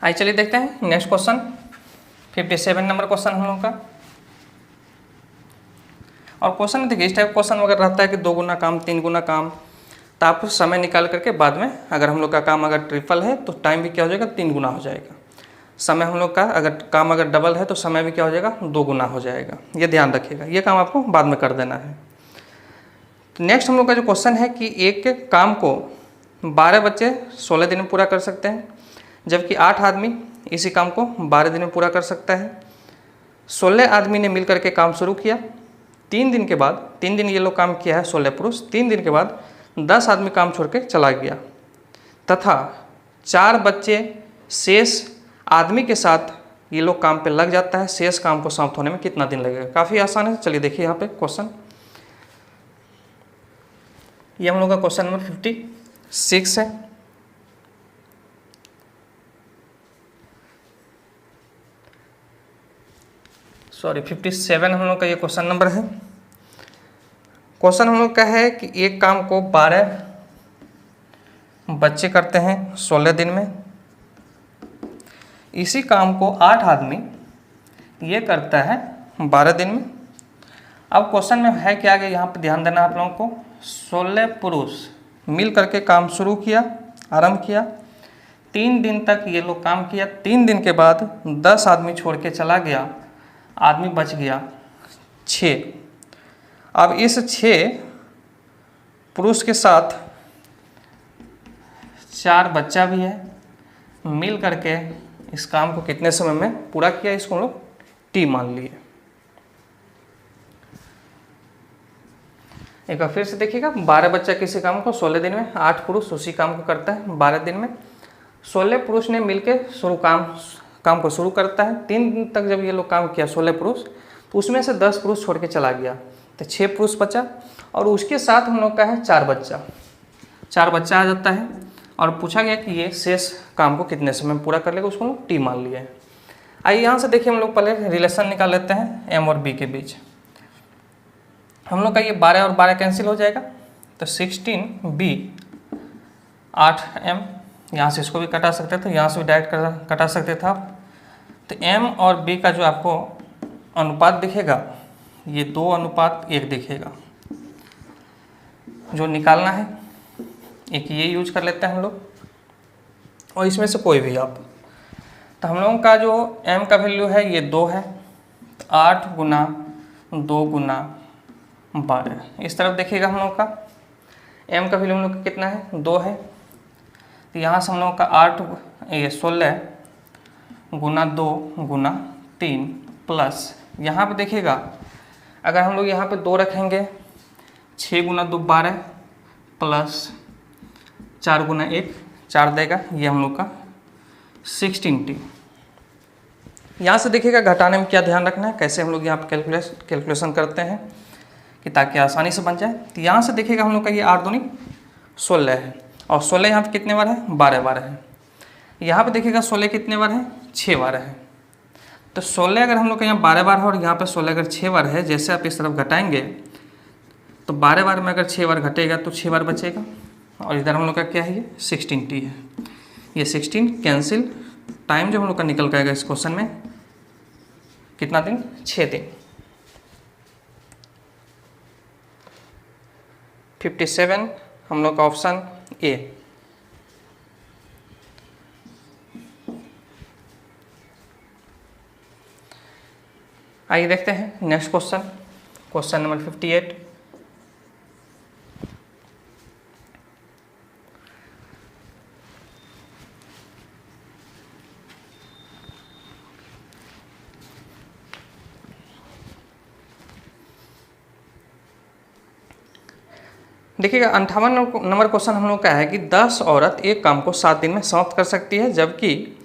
आइए चलिए देखते हैं नेक्स्ट क्वेश्चन, 57 नंबर क्वेश्चन हम लोग का। और क्वेश्चन देखिए इस टाइप क्वेश्चन अगर रहता है कि 2 गुना काम 3 गुना काम, तो आप समय निकाल करके बाद में अगर हम लोग का काम अगर ट्रिपल है तो टाइम भी क्या हो जाएगा 3 गुना हो जाएगा। समय हम लोग का अगर काम अगर डबल है तो समय भी क्या हो जाएगा 2 गुना हो जाएगा। ये ध्यान रखिएगा, ये काम आपको बाद में कर देना है। तो नेक्स्ट हम लोग का जो क्वेश्चन है कि एक काम को 12 बच्चे 16 दिन में पूरा कर सकते हैं, जबकि 8 आदमी इसी काम को 12 दिन में पूरा कर सकता है। 16 आदमी ने मिल करके काम शुरू किया। 3 दिन के बाद, 3 दिन ये लोग काम किया है 16 पुरुष, 3 दिन के बाद 10 आदमी काम छोड़ के चला गया, तथा 4 बच्चे शेष आदमी के साथ ये लोग काम पे लग जाता है, शेष काम को समाप्त होने में कितना दिन लगेगा। काफ़ी आसान है। चलिए देखिए यहाँ पे क्वेश्चन, ये हम लोग का क्वेश्चन नंबर 56 है। सॉरी 57 हम लोग का ये क्वेश्चन नंबर है। क्वेश्चन हम लोग का है कि एक काम को 12 बच्चे करते हैं 16 दिन में, इसी काम को 8 आदमी ये करता है 12 दिन में। अब क्वेश्चन में है क्या कि यहाँ पर ध्यान देना आप लोगों को, 16 पुरुष मिल करके काम शुरू किया, आरंभ किया, 3 दिन तक ये लोग काम किया, 3 दिन के बाद 10 आदमी छोड़ के चला गया, आदमी बच गया 6। अब इस 6 पुरुष के साथ 4 बच्चा भी है, मिल करके इस काम को कितने समय में पूरा किया, इसको हम लोग टी मान लिए। एक बार फिर से देखिएगा, 12 बच्चा किसी काम को 16 दिन में, 8 पुरुष उसी काम को करता है 12 दिन में। 16 पुरुष ने मिलकर काम को शुरू करता है, 3 दिन तक जब ये लोग काम किया 16 पुरुष, तो उसमें से 10 पुरुष छोड़ के चला गया, तो 6 पुरुष बचा, और उसके साथ हम लोग का है 4 बच्चा आ जाता है। और पूछा गया कि ये शेष काम को कितने समय में पूरा कर लेगा, उसको हम लोग टी मान लिए हैं। आइए यहाँ से देखिए, हम लोग पहले रिलेशन निकाल लेते हैं एम और बी के बीच। हम लोग का ये 12 और 12 कैंसिल हो जाएगा, तो 16b 8m, यहाँ से इसको भी कटा सकते थे, यहाँ से भी डायरेक्ट कटा सकते थे आप। तो m और b का जो आपको अनुपात दिखेगा, ये 2:1 दिखेगा। जो निकालना है एक ये यूज कर लेते हैं हम लोग, और इसमें से कोई भी आप। तो हम लोगों का जो m का वैल्यू है ये 2 है, 8 गुना 2 गुना 12। इस तरफ देखिएगा, हम लोग का m का वैल्यू हम लोग का कितना है, 2 है। तो यहाँ से हम लोग का 16 गुना 2 गुना 3 प्लस, यहाँ पे देखिएगा अगर हम लोग यहाँ पे 2 रखेंगे, 6 गुना 2 12 प्लस 4 गुना 1 4 देगा, ये हम लोग का 16t। यहाँ से देखिएगा घटाने में क्या ध्यान रखना है, कैसे हम लोग यहाँ पे कैलकुलेशन करते हैं कि ताकि आसानी से बन जाए। तो यहाँ से देखिएगा हम लोग का ये 8 दूनी 16 है, और 16 यहाँ पे कितने बार है, 12 है। यहाँ पे देखिएगा 16 कितने बार है, 6 बार है। तो 16 अगर हम लोग का यहाँ 12 बार है, और यहाँ पे 16 अगर 6 बार है, जैसे आप इस तरफ घटाएंगे तो 12 बार में अगर 6 बार घटेगा तो 6 बार बचेगा, और इधर हम लोग का क्या है, ये 16t है। ये 16 कैंसिल, टाइम जो हम लोग का निकल जाएगा इस क्वेश्चन में कितना दिन, 6 दिन। 57 हम लोग का ऑप्शन ए। आइए देखते हैं नेक्स्ट क्वेश्चन, क्वेश्चन नंबर 58। देखिएगा 58 नंबर क्वेश्चन हम लोग का है कि 10 औरत एक काम को 7 दिन में समाप्त कर सकती है, जबकि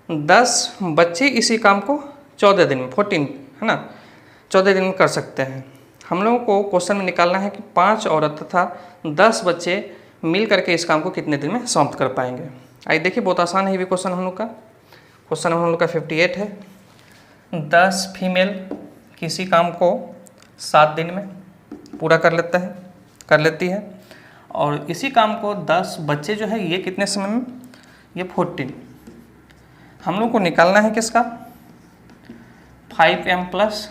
10 बच्चे इसी काम को 14 दिन में 14 है ना 14 दिन में कर सकते हैं। हम लोगों को क्वेश्चन में निकालना है कि 5 औरत तथा 10 बच्चे मिल करके इस काम को कितने दिन में समाप्त कर पाएंगे। आइए देखिए, बहुत आसान है ये भी क्वेश्चन हम लोग का। क्वेश्चन हम लोग का 58 है, 10 फीमेल किसी काम को 7 दिन में पूरा कर लेती है, और इसी काम को 10 बच्चे जो है ये कितने समय में, ये 14। हम लोग को निकालना है किसका, 5m +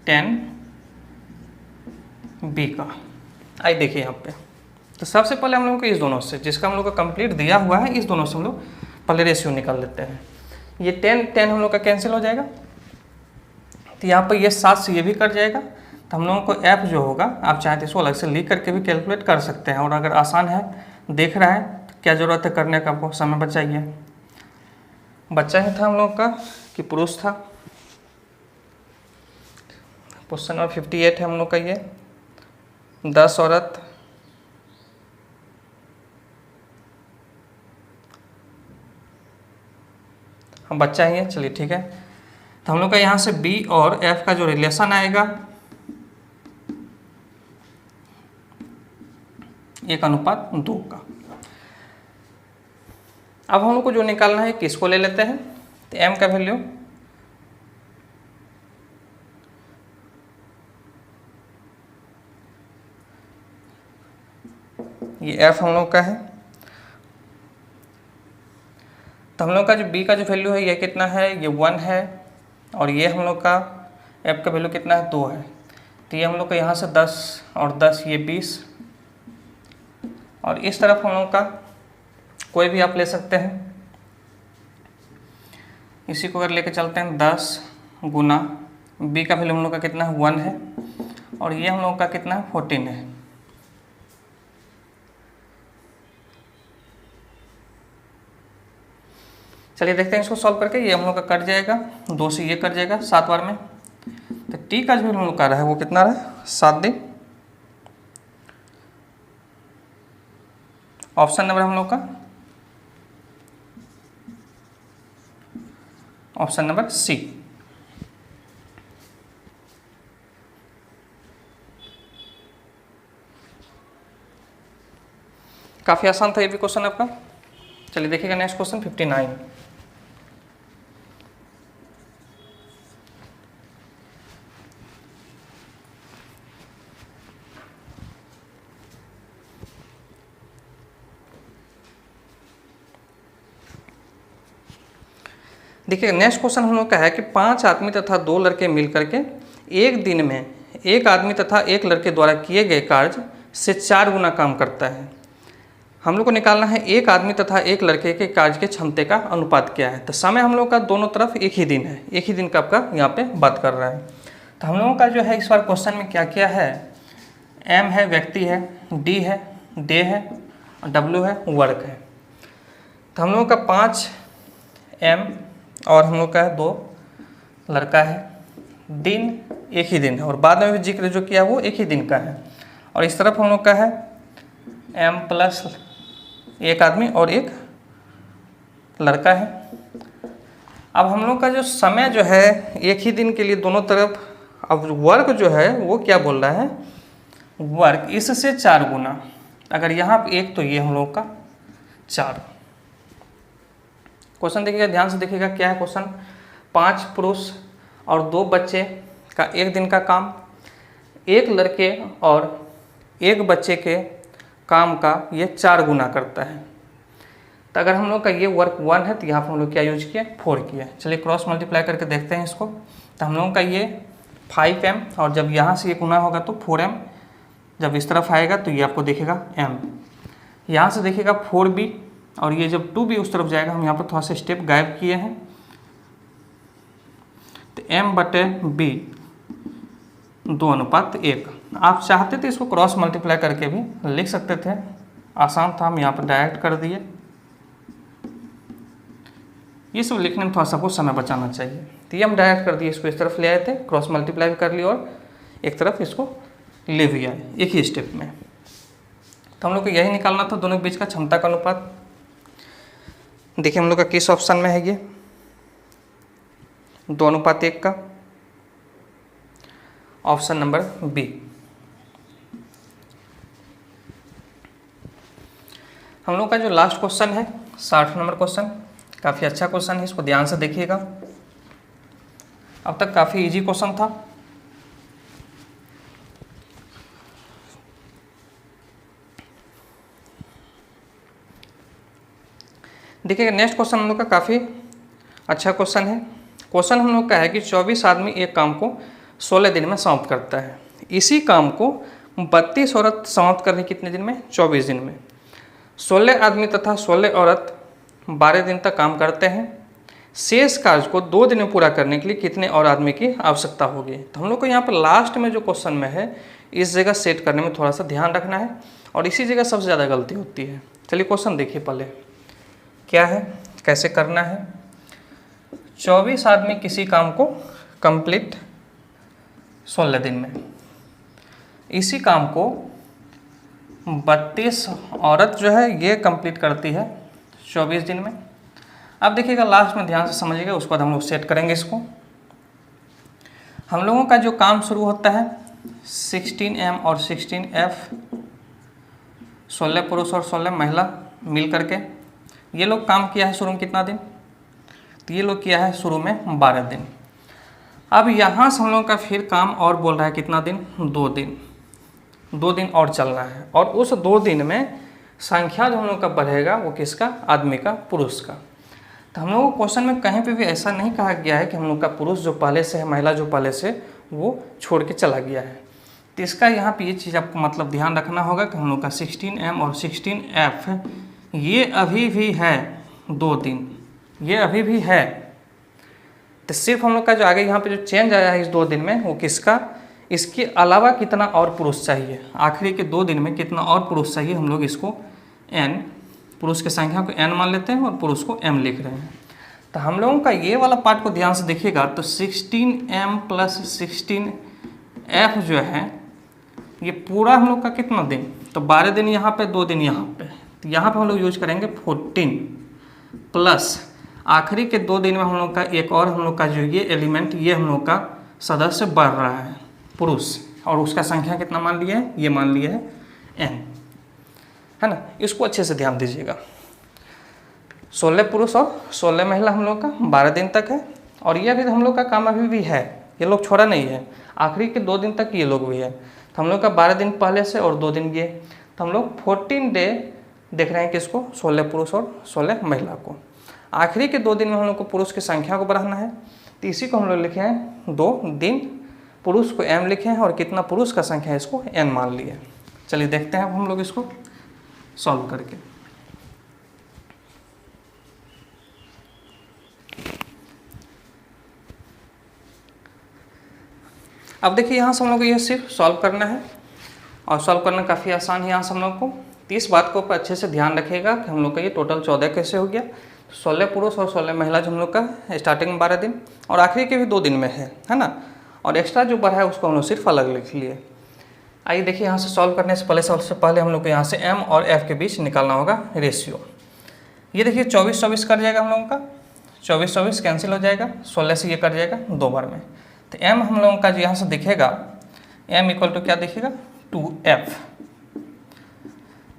10b का। आइए देखिए यहाँ पे, तो सबसे पहले हम लोग को इस दोनों से, जिसका हम लोग का कंप्लीट दिया हुआ है, इस दोनों से हम लोग पहले रेशियो निकाल लेते हैं। ये 10 हम लोग का कैंसिल हो जाएगा, तो यहाँ पर ये 7 से ये भी कट जाएगा। तो हम लोगों को f जो होगा, आप चाहे तो इसको अलग से लिख करके भी कैलकुलेट कर सकते हैं, और अगर आसान है देख रहा है तो क्या ज़रूरत है करने का, आपको समय बचाइए। बच्चा ही था हम लोग का कि पुरुष था। क्वेश्चन नंबर 58 है हम लोग का ये, 10 औरत बच्चा ही है, चलिए ठीक है। तो हम लोग का यहाँ से बी और एफ का जो रिलेशन आएगा 1:2 का। अब हम लोग को जो निकालना है किसको ले लेते हैं, तो एम का वैल्यू ये एफ हम लोग का है, तो हम लोग का जो बी का जो वैल्यू है ये कितना है, ये 1 है, और ये हम लोग का एफ का वैल्यू कितना है, 2 है। तो ये हम लोग का यहाँ से 10 और 10 ये 20, और इस तरफ हम लोग का कोई भी आप ले सकते हैं, इसी को अगर लेके चलते हैं 10 गुना बी का वैल्यू हम लोग का कितना है 1 है, और ये हम लोग का कितना है 14 है। चलिए देखते हैं इसको सॉल्व करके। ये हम लोग का कट जाएगा, 2 से ये कट जाएगा 7 बार में। तो टी का जो हम लोग का रहा है वो कितना रहा है, 7 दिन। ऑप्शन नंबर हम लोग का ऑप्शन नंबर सी। काफी आसान था ये भी क्वेश्चन आपका। चलिए देखिएगा नेक्स्ट क्वेश्चन 59। देखिए नेक्स्ट क्वेश्चन हम लोग का है कि 5 आदमी तथा 2 लड़के मिलकर के एक दिन में एक आदमी तथा एक लड़के द्वारा किए गए कार्य से 4 गुना काम करता है। हम लोग को निकालना है एक आदमी तथा एक लड़के के कार्य के क्षमता का अनुपात क्या है। तो समय हम लोग का दोनों तरफ एक ही दिन है, एक ही दिन का आपका यहाँ पे बात कर रहा है। तो हम लोगों का जो है इस बार क्वेश्चन में क्या क्या है, एम है व्यक्ति है, डी है डे है, और डब्ल्यू है वर्क है। तो हम लोगों का 5 एम और हम लोग का है 2 लड़का है, दिन एक ही दिन है, और बाद में भी जिक्र जो किया वो एक ही दिन का है। और इस तरफ हम लोग का है एम प्लस एक आदमी और एक लड़का है। अब हम लोग का जो समय जो है एक ही दिन के लिए दोनों तरफ, अब वर्क जो है वो क्या बोल रहा है, वर्क इससे 4 गुना। अगर यहाँ पे 1 तो ये हम लोग का 4। क्वेश्चन देखिएगा ध्यान से देखिएगा क्या है क्वेश्चन। 5 पुरुष और 2 बच्चे का एक दिन का काम, एक लड़के और एक बच्चे के काम का ये 4 गुना करता है। तो अगर हम लोग का ये वर्क 1 है तो यहाँ पर हम लोग क्या यूज किया, 4 किया। चलिए क्रॉस मल्टीप्लाई करके देखते हैं इसको। तो हम लोगों का ये 5m, और जब यहाँ से ये गुना होगा तो 4m, जब इस तरफ आएगा तो ये आपको दिखेगा m। यहाँ से देखिएगा 4b, और ये जब 2b उस तरफ जाएगा, हम यहाँ पर थोड़ा सा स्टेप गायब किए हैं, तो m/b 2:1। आप चाहते थे इसको क्रॉस मल्टीप्लाई करके भी लिख सकते थे, आसान था, हम यहाँ पर डायरेक्ट कर दिए। ये सब लिखने में थोड़ा सा कुछ समय बचाना चाहिए, तो ये हम डायरेक्ट कर दिए, इसको इस तरफ ले आए थे, क्रॉस मल्टीप्लाई भी कर लिया और एक तरफ इसको ले भी आए एक ही स्टेप में। तो हम लोग को यही निकालना था दोनों के बीच का क्षमता का अनुपात। देखिए हम लोग का किस ऑप्शन में है, ये 2:1 का, ऑप्शन नंबर बी। हम लोग का जो लास्ट क्वेश्चन है 60 नंबर क्वेश्चन, काफ़ी अच्छा क्वेश्चन है, इसको ध्यान से देखिएगा। अब तक काफ़ी इजी क्वेश्चन था। देखिएगा नेक्स्ट क्वेश्चन हम लोग का काफ़ी अच्छा क्वेश्चन है। क्वेश्चन हम लोग का है कि 24 आदमी एक काम को 16 दिन में समाप्त करता है। इसी काम को 32 औरत समाप्त करने कितने दिन में, 24 दिन में। 16 आदमी तथा 16 औरत 12 दिन तक काम करते हैं। शेष कार्य को 2 दिन में पूरा करने के लिए कितने और आदमी की आवश्यकता होगी। तो हम लोग को यहाँ पर लास्ट में जो क्वेश्चन में है इस जगह सेट करने में थोड़ा सा ध्यान रखना है, और इसी जगह सबसे ज़्यादा गलती होती है। चलिए क्वेश्चन देखिए पहले क्या है, कैसे करना है। 24 आदमी किसी काम को कंप्लीट 16 दिन में, इसी काम को 32 औरत जो है ये कंप्लीट करती है 24 दिन में। अब देखिएगा लास्ट में ध्यान से समझिएगा, उसके बाद हम लोग सेट करेंगे इसको। हम लोगों का जो काम शुरू होता है 16M और 16F, 16 पुरुष और 16 महिला मिल करके ये लोग काम किया है शुरू में कितना दिन, तो ये लोग किया है शुरू में 12 दिन। अब यहाँ से हम लोगों का फिर काम और बोल रहा है कितना दिन, 2 दिन, 2 दिन और चलना है। और उस 2 दिन में संख्या जो हम लोग का बढ़ेगा वो किसका, आदमी का, पुरुष का। तो हम लोगों को क्वेश्चन में कहीं पे भी ऐसा नहीं कहा गया है कि हम लोग का पुरुष जो पहले से है, महिला जो पहले से, वो छोड़ के चला गया है। तो इसका यहाँ पे ये चीज़ आपको मतलब ध्यान रखना होगा कि हम लोग का 16M और 16F ये अभी भी है 2 दिन, ये अभी भी है। तो सिर्फ हम लोग का जो आगे यहाँ पे जो चेंज आया है इस 2 दिन में वो किसका, इसके अलावा कितना और पुरुष चाहिए, आखिरी के 2 दिन में कितना और पुरुष चाहिए, हम लोग इसको n, पुरुष की संख्या को n मान लेते हैं और पुरुष को m लिख रहे हैं। तो हम लोगों का ये वाला पार्ट को ध्यान से देखिएगा तो 16M प्लस 16F जो है ये पूरा हम लोग का कितना दिन, तो 12 दिन यहाँ पे, 2 दिन यहाँ पे, तो यहाँ पे हम लोग यूज करेंगे 14 प्लस आखिरी के 2 दिन में हम लोग का एक और हम लोग का जो ये एलिमेंट, ये हम लोग का सदस्य बढ़ रहा है पुरुष, और उसका संख्या कितना मान लिया है, ये मान लिया है n, है ना। इसको अच्छे से ध्यान दीजिएगा। 16 पुरुष और 16 महिला हम लोग का 12 दिन तक है, और ये अभी हम लोग का काम अभी भी है, ये लोग छोड़ा नहीं है, आखिरी के 2 दिन तक ये लोग भी है। तो हम लोग का 12 दिन पहले से और 2 दिन ये, तो हम लोग 14 डे देख रहे हैं किसको, 16 पुरुष और 16 महिला को। आखिरी के 2 दिन में हम लोग को पुरुष की संख्या को बढ़ाना है, तो इसी को हम लोग लिखे हैं 2 दिन, पुरुष को m लिखे हैं और कितना पुरुष का संख्या है इसको n मान लिए। चलिए देखते हैं अब हम लोग इसको सॉल्व करके। अब देखिए यहाँ से हम लोग को ये सिर्फ सॉल्व करना है, और सॉल्व करना काफ़ी आसान है यहाँ से हम लोग को। तो इस बात को अच्छे से ध्यान रखिएगा कि हम लोग का ये टोटल 14 कैसे हो गया, 16 पुरुष और 16 महिला जो हम लोग का स्टार्टिंग में 12 दिन और आखिरी के भी 2 दिन में है ना, और एक्स्ट्रा जो बढ़ा है उसको हम लोग सिर्फ अलग लिख लिए। आइए देखिए यहाँ से सॉल्व करने से पहले, सबसे पहले हम लोग को यहाँ से m और f के बीच निकालना होगा रेशियो। ये देखिए 24-24 कर जाएगा हम लोगों का, 24-24 कैंसिल हो जाएगा, 16 से ये कर जाएगा 2 बार में। तो m हम लोगों का जो यहाँ से दिखेगा, m इक्वल टू क्या दिखेगा, 2f।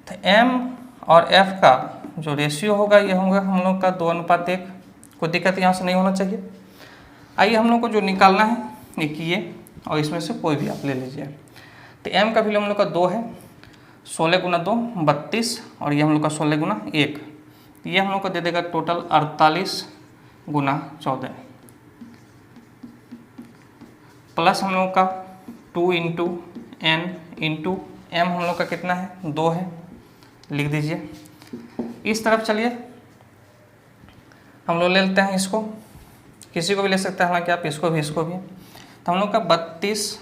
तो m और f का जो रेशियो होगा ये होगा हम लोग का 2:1। कोई दिक्कत यहाँ से नहीं होना चाहिए। आइए हम लोग को जो निकालना है एक ये, और इसमें से कोई भी आप ले लीजिए। तो m का वैल्यू हम लोग का 2 है, 16 गुना 2 32, और ये हम लोग का 16 गुना 1, ये हम लोग को दे देगा टोटल 48 गुना 14, प्लस हम लोग का 2 इंटू n इंटू m हम लोग का कितना है, 2 है, लिख दीजिए। इस तरफ चलिए हम लोग ले लेते हैं इसको, किसी को भी ले सकते हैं, हालांकि आप इसको भी इसको भी। तो हम लोग का 32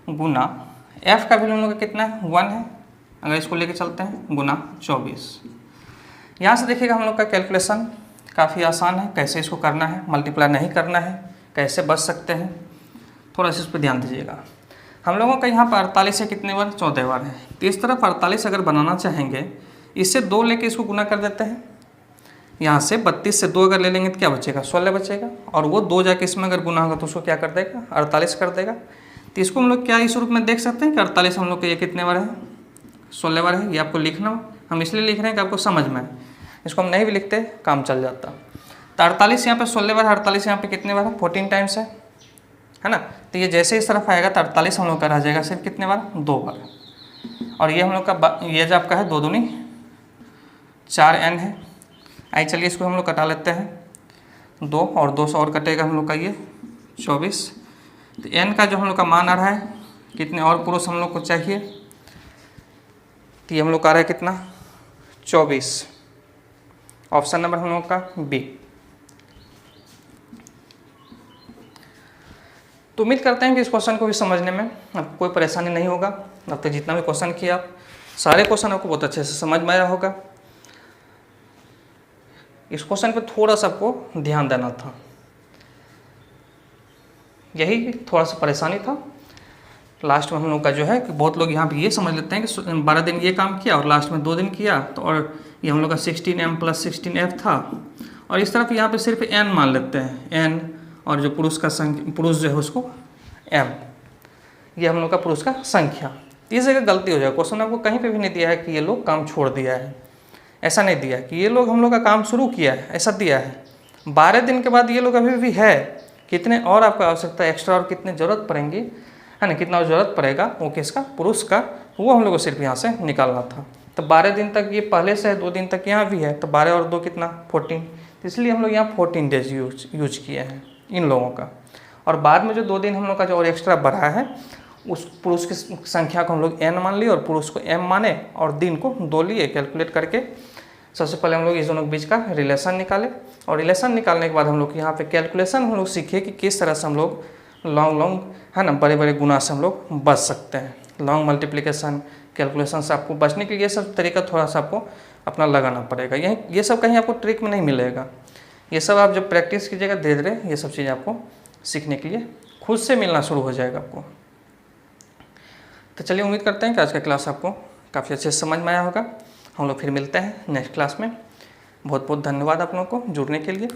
गुना f का वैल्यू हम लोग का कितना है, 1 है, अगर इसको लेके चलते हैं, गुना 24। यहाँ से देखिएगा हम लोग का कैलकुलेशन काफ़ी आसान है, कैसे इसको करना है, मल्टीप्लाई नहीं करना है, कैसे बच सकते हैं, थोड़ा सा इस पर ध्यान दीजिएगा। हम लोगों का यहाँ पर 48 से कितने बार, 14 बार है, तो इस तरफ 48 अगर बनाना चाहेंगे, इससे 2 लेके इसको गुना कर देते हैं। यहाँ से 32 से 2 अगर ले लेंगे तो क्या बचेगा, 16 बचेगा, और वो 2 जाके इसमें अगर गुना होगा तो उसको क्या कर देगा, 48 कर देगा। तो इसको हम लोग क्या इस रूप में देख सकते हैं कि 48 हम लोग के ये कितने बार है, 16 बार है। ये आपको लिखना, हम इसलिए लिख रहे हैं कि आपको समझ में आए, इसको हम नहीं भी लिखते काम चल जाता। तो 48 यहाँ पे 16 बार, 48 यहाँ पे कितने बार है, 14 टाइम्स है ना। तो ये जैसे इस तरफ आएगा तो 48 हम लोग का रह जाएगा सिर्फ कितने बार, 2 बार। और ये हम लोग का ये जो आपका है 2 दूनी 4n है। आइए चलिए इसको हम लोग कटा लेते हैं, 2 और 2 से और कटेगा हम लोग का ये 24। तो n का जो हम लोग का मान आ रहा है, कितने और पुरुष हम लोग को चाहिए, तो ये हम लोग का आ रहा है कितना, 24। ऑप्शन नंबर हम लोग का बी। तो उम्मीद करते हैं कि इस क्वेश्चन को भी समझने में आपको कोई परेशानी नहीं होगा। अब तक जितना भी क्वेश्चन किया, आप सारे क्वेश्चन आपको बहुत अच्छे से समझ में आया होगा। इस क्वेश्चन पे थोड़ा सा आपको ध्यान देना था, यही थोड़ा सा परेशानी था। लास्ट में हम लोग का जो है कि बहुत लोग यहाँ पे ये समझ लेते हैं कि 12 दिन ये काम किया और लास्ट में 2 दिन किया, तो और ये हम लोग का 16m प्लस 16f था, और इस तरफ यहाँ पे सिर्फ n मान लेते हैं, n, और जो पुरुष का पुरुष जो है उसको m, ये हम लोग का पुरुष का संख्या। इस जगह गलती हो जाए, क्वेश्चन आपको कहीं पे भी नहीं दिया है कि ये लोग काम छोड़ दिया है, ऐसा नहीं दिया कि ये लोग हम लोग का काम शुरू किया है, ऐसा दिया है 12 दिन के बाद ये लोग अभी भी है, कितने और आपको आवश्यकता एक्स्ट्रा और कितने ज़रूरत पड़ेंगी, है ना, कितना ज़रूरत पड़ेगा वो किसका, पुरुष का, वो हम लोग को सिर्फ यहाँ से निकालना था। तो 12 दिन तक ये पहले से है, 2 दिन तक यहाँ भी है, तो 12 और 2 कितना 14, इसलिए हम लोग यहाँ 14 डेज यूज किए हैं इन लोगों का। और बाद में जो 2 दिन हम लोग का जो और एक्स्ट्रा बढ़ा है उस पुरुष की संख्या को हम लोग n मान लिए और पुरुष को m माने और दिन को 2 लिए कैलकुलेट करके। सबसे पहले हम लोग इस दोनों के बीच का रिलेशन निकाले और रिलेशन निकालने के बाद हम लोग यहाँ पे कैलकुलेशन हम लोग सीखे कि किस तरह से हम लोग लॉन्ग है ना बड़े बड़े गुना से हम लोग बच सकते हैं। लॉन्ग मल्टीप्लिकेशन कैलकुलेशन से आपको बचने के लिए ये सब तरीका थोड़ा सा आपको अपना लगाना पड़ेगा। ये सब कहीं आपको ट्रिक में नहीं मिलेगा, ये सब आप जब प्रैक्टिस कीजिएगा धीरे धीरे ये सब चीज़ आपको सीखने के लिए खुद से मिलना शुरू हो जाएगा आपको। तो चलिए उम्मीद करते हैं कि आज का क्लास आपको काफ़ी अच्छे से समझ में आया होगा। हम लोग फिर मिलते हैं नेक्स्ट क्लास में। बहुत बहुत धन्यवाद आप लोगों को जुड़ने के लिए।